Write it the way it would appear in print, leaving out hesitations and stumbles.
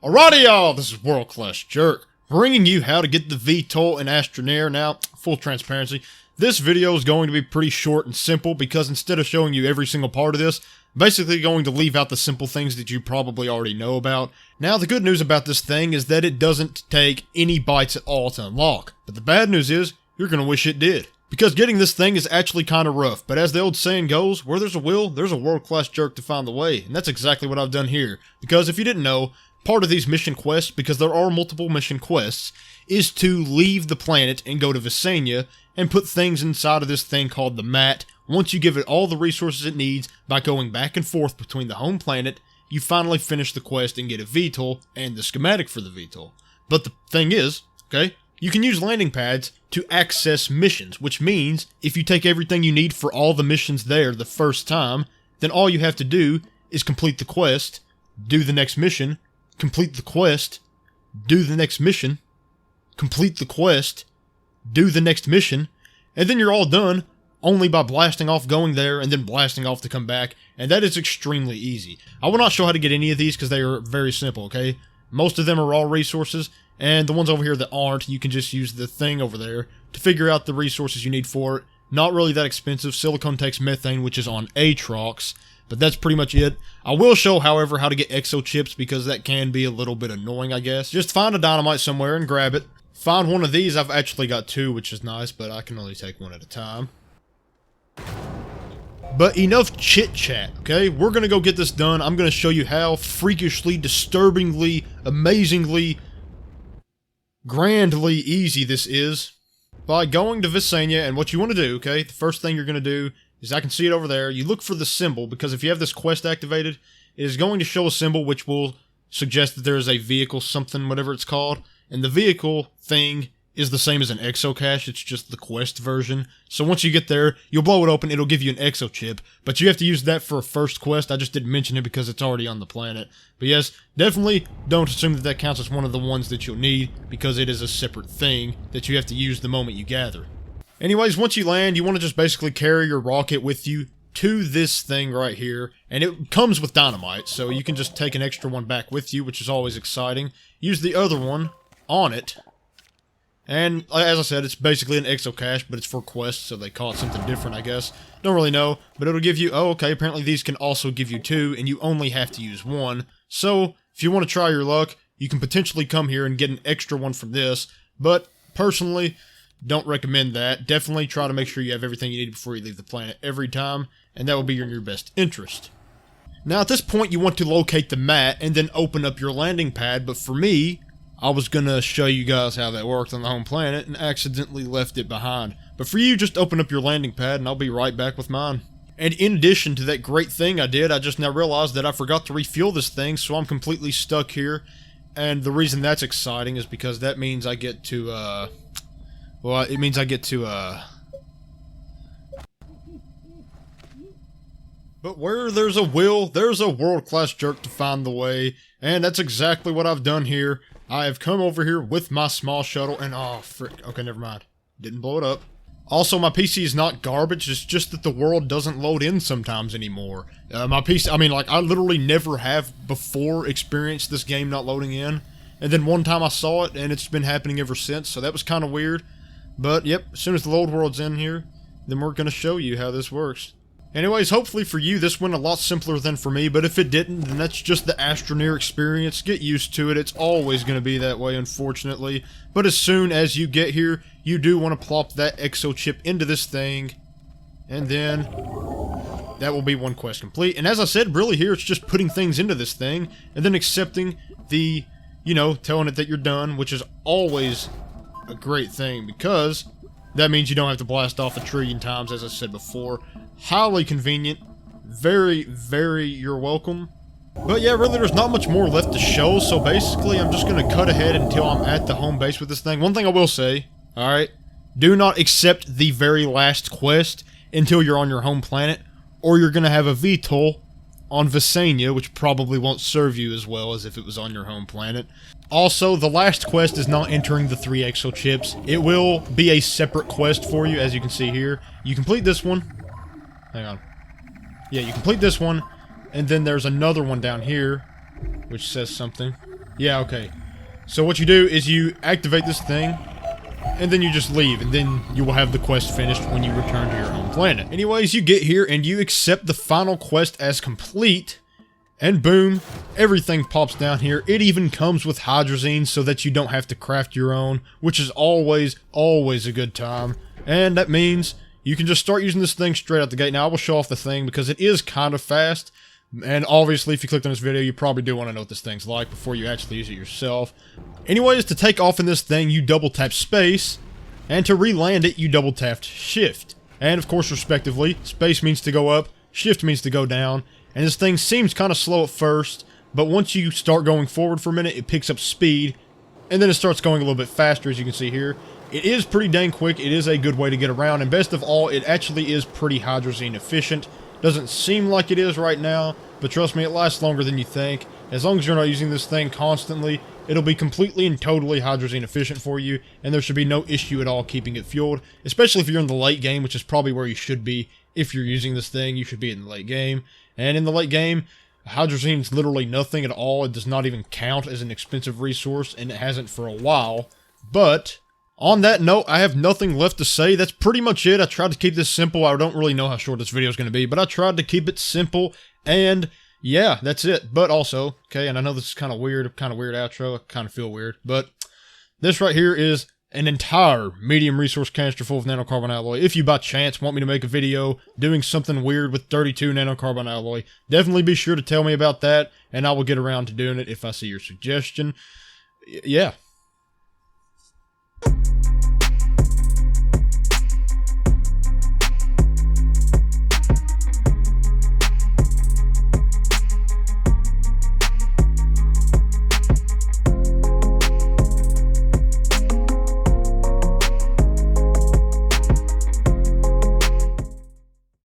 Alrighty y'all, this is World Class Jerk, bringing you how to get the VTOL in Astroneer. Now, full transparency, this video is going to be pretty short and simple because instead of showing you every single part of this, I'm basically going to leave out the simple things that you probably already know about. Now, the good news about this thing is that it doesn't take any bytes at all to unlock, but the bad news is, you're gonna wish it did. Because getting this thing is actually kind of rough, but as the old saying goes, where there's a will, there's a world-class jerk to find the way, and that's exactly what I've done here. Because if you didn't know, part of these mission quests, because there are multiple mission quests, is to leave the planet and go to Visania and put things inside of this thing called the mat. Once you give it all the resources it needs by going back and forth between the home planet, you finally finish the quest and get a VTOL and the schematic for the VTOL. But the thing is, okay, you can use landing pads to access missions, which means if you take everything you need for all the missions there the first time, then all you have to do is complete the quest, do the next mission, complete the quest, do the next mission, complete the quest, do the next mission, and then you're all done only by blasting off going there and then blasting off to come back, and that is extremely easy. I will not show how to get any of these because they are very simple, okay? Most of them are raw resources, and the ones over here that aren't, you can just use the thing over there to figure out the resources you need for it. Not really that expensive. Silicon takes methane, which is on Aatrox, but that's pretty much it. I will show, however, how to get exo chips because that can be a little bit annoying, I guess. Just find a dynamite somewhere and grab it. Find one of these. I've actually got two, which is nice, but I can only take one at a time. But enough chit-chat, okay? We're gonna go get this done. I'm gonna show you how freakishly, disturbingly, amazingly, grandly easy this is by going to Visania. And what you want to do, okay, the first thing you're going to do is, I can see it over there, you look for the symbol, because if you have this quest activated, it is going to show a symbol which will suggest that there is a vehicle something, whatever it's called, and the vehicle thing is the same as an exo cache, it's just the quest version. So once you get there, you'll blow it open, it'll give you an exo chip, but you have to use that for a first quest. I just didn't mention it because it's already on the planet. But yes, definitely don't assume that that counts as one of the ones that you'll need, because it is a separate thing that you have to use the moment you gather. Anyways, once you land, you want to just basically carry your rocket with you to this thing right here, and it comes with dynamite, so you can just take an extra one back with you, which is always exciting. Use the other one on it, and as I said, it's basically an exo cache, but it's for quests, so they call it something different, I guess. Don't really know, but it'll give you, oh, okay, apparently these can also give you two, and you only have to use one. So, if you want to try your luck, you can potentially come here and get an extra one from this, but personally, don't recommend that. Definitely try to make sure you have everything you need before you leave the planet every time, and that will be in your best interest. Now, at this point, you want to locate the mat and then open up your landing pad, but for me, I was gonna show you guys how that worked on the home planet and accidentally left it behind. But for you, just open up your landing pad and I'll be right back with mine. And in addition to that great thing I did, I just now realized that I forgot to refuel this thing, so I'm completely stuck here. And the reason that's exciting is because that means I get to, well, it means I get to, but where there's a will, there's a world-class jerk to find the way, and that's exactly what I've done here. I have come over here with my small shuttle, and oh, frick, okay, never mind. Didn't blow it up. Also, my PC is not garbage, it's just that the world doesn't load in sometimes anymore. My PC, I mean, like, I literally never have before experienced this game not loading in, and then one time I saw it, and it's been happening ever since, so that was kind of weird. But, yep, as soon as the load world's in here, then we're gonna show you how this works. Anyways, hopefully for you, this went a lot simpler than for me, but if it didn't, then that's just the Astroneer experience. Get used to it. It's always going to be that way, unfortunately. But as soon as you get here, you do want to plop that exo chip into this thing, and then that will be one quest complete. And as I said, really here, it's just putting things into this thing, and then accepting the, you know, telling it that you're done, which is always a great thing, because that means you don't have to blast off a trillion times, as I said before. Highly convenient. Very, very you're welcome. But yeah, really there's not much more left to show, so basically I'm just going to cut ahead until I'm at the home base with this thing. One thing I will say, alright, do not accept the very last quest until you're on your home planet, or you're going to have a VTOL on Visania, which probably won't serve you as well as if it was on your home planet. Also, the last quest is not entering the 3 exo chips. It will be a separate quest for you, as you can see here. You complete this one. Hang on. Yeah, you complete this one, and then there's another one down here, which says something. Yeah, okay. So what you do is you activate this thing, and then you just leave, and then you will have the quest finished when you return to your home planet. Anyways, you get here, and you accept the final quest as complete, and boom, everything pops down here. It even comes with hydrazine so that you don't have to craft your own, which is always a good time. And that means you can just start using this thing straight out the gate. Now, I will show off the thing because it is kind of fast. And obviously, if you clicked on this video, you probably do want to know what this thing's like before you actually use it yourself. Anyways, to take off in this thing, you double tap space. And to re-land it, you double tap shift. And of course, respectively, space means to go up, shift means to go down. And this thing seems kind of slow at first, but once you start going forward for a minute, it picks up speed. And then it starts going a little bit faster, as you can see here. It is pretty dang quick. It is a good way to get around. And best of all, it actually is pretty hydrazine efficient. Doesn't seem like it is right now, but trust me, it lasts longer than you think. As long as you're not using this thing constantly, it'll be completely and totally hydrazine efficient for you, and there should be no issue at all keeping it fueled, especially if you're in the late game, which is probably where you should be. If you're using this thing, you should be in the late game. And in the late game, hydrazine is literally nothing at all. It does not even count as an expensive resource, and it hasn't for a while. But on that note, I have nothing left to say. That's pretty much it. I tried to keep this simple. I don't really know how short this video is going to be, but I tried to keep it simple. And yeah, that's it. But also, okay, and I know this is kind of weird outro. I kind of feel weird, but this right here is an entire medium resource canister full of nanocarbon alloy. If you by chance want me to make a video doing something weird with 32 nanocarbon alloy, definitely be sure to tell me about that, and I will get around to doing it if I see your suggestion. Yeah.